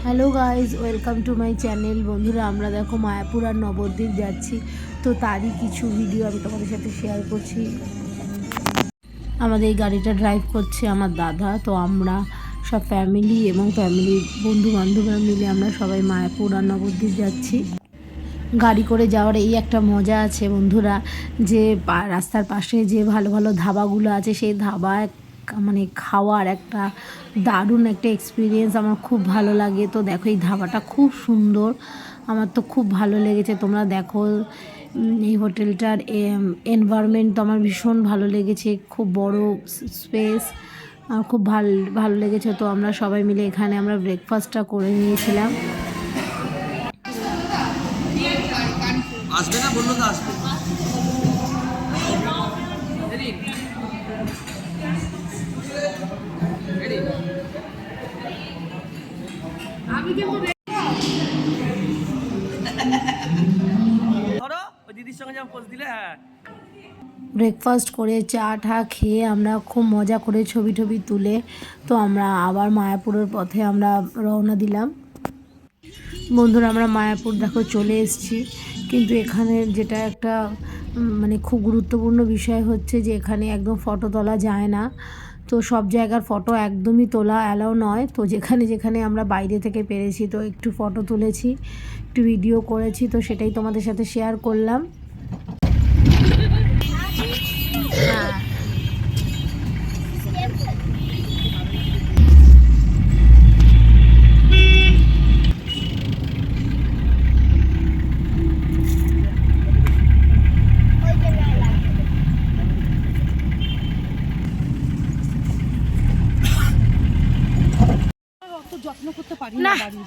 Hello guys, welcome to my channel. বন্ধুরা, আমরা দেখো মায়াপুর আর নবদ্বীপ যাচ্ছি, তো তারই কিছু ভিডিও আমি তোমাদের সাথে শেয়ার করছি। আমাদের এই গাড়িটা ড্রাইভ করছে আমার দাদা, তো আমরা সব ফ্যামিলি এবং ফ্যামিলির বন্ধু বান্ধবরা মিলে আমরা সবাই মায়াপুর আর নবদ্বীপ যাচ্ছি। গাড়ি করে যাওয়ার এই একটা মজা আছে বন্ধুরা, যে রাস্তার পাশে যে ভালো ভালো ধাবাগুলো আছে, সেই ধাবা মানে খাওয়ার একটা দারুণ একটা এক্সপিরিয়েন্স আমার খুব ভালো লাগে। তো দেখো, এই ধাবাটা খুব সুন্দর, আমার তো খুব ভালো লেগেছে। তোমরা দেখো, এই হোটেলটার এনভায়রনমেন্ট তো আমার ভীষণ ভালো লেগেছে, খুব বড় স্পেস, আমার খুব ভালো লেগেছে। তো আমরা সবাই মিলে এখানে আমরা ব্রেকফাস্টটা করে নিয়েছিলাম। আসবে না বললো তো আসবে। ধরো ওই দিদির সঙ্গে যেমন পোজ দিলে। হ্যাঁ, ব্রেকফাস্ট করে চা টা খেয়ে আমরা খুব মজা করে ছবি টবি তুলে তো আমরা আবার মায়াপুরের পথে আমরা রওনা দিলাম। বন্ধুরা, আমরা মায়াপুর দেখো চলে এসেছি, কিন্তু এখানে যেটা একটা মানে খুব গুরুত্বপূর্ণ বিষয় হচ্ছে যে এখানে একদম ফটো তোলা যায় না। তো সব জায়গার ফটো একদমই তোলা অ্যালাউ নয়। তো যেখানে যেখানে আমরা বাইরে থেকে পেরেছি তো একটু ফটো তুলেছি, একটু ভিডিও করেছি, তো সেটাই তোমাদের সাথে শেয়ার করলাম। যত্ন করতে পারি না বাড়ি,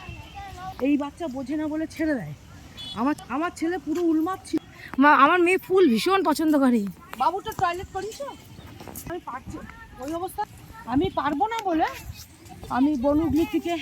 এই বাচ্চা বোঝে না বলে ছেড়ে দেয়। আমার ছেলে পুরো উন্মাদ ছিল। আমার মেয়ে ফুল ভীষণ পছন্দ করে। বাবুটা টয়লেট করিস, আমি পারছি ওই অবস্থা, আমি পারবো না বলে আমি বনুগুলি থেকে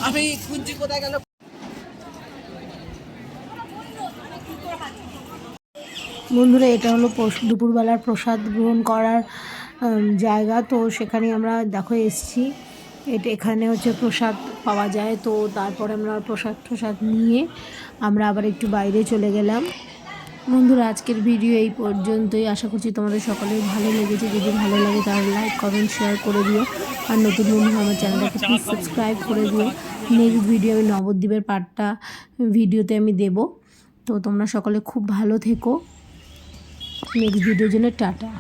আমি কুঞ্চি কোথায় গেল। বন্ধুরা, এটা হলো দুপুরবেলার প্রসাদ গ্রহণ করার জায়গা। তো সেখানে আমরা দেখো এসছি, এখানে হচ্ছে প্রসাদ পাওয়া যায়। তো তারপরে আমরা প্রসাদ নিয়ে আমরা আবার একটু বাইরে চলে গেলাম। বন্ধুরা, আজকের ভিডিও এই পর্যন্তই। আশা করছি তোমাদের সকলেই ভালো লেগেছে। যদি ভালো লাগে তাহলে লাইক কমেন্ট শেয়ার করে দিও, আর নতুন বন্ধু আমার চ্যানেলটাকে প্লিজ সাবস্ক্রাইব করে দিও। নেক্সট ভিডিও আমি নবদ্বীপের পার্টটা ভিডিওতে আমি দেব। তো তোমরা সকলে খুব ভালো থেকো। নেক্সট ভিডিওর জন্য টাটা।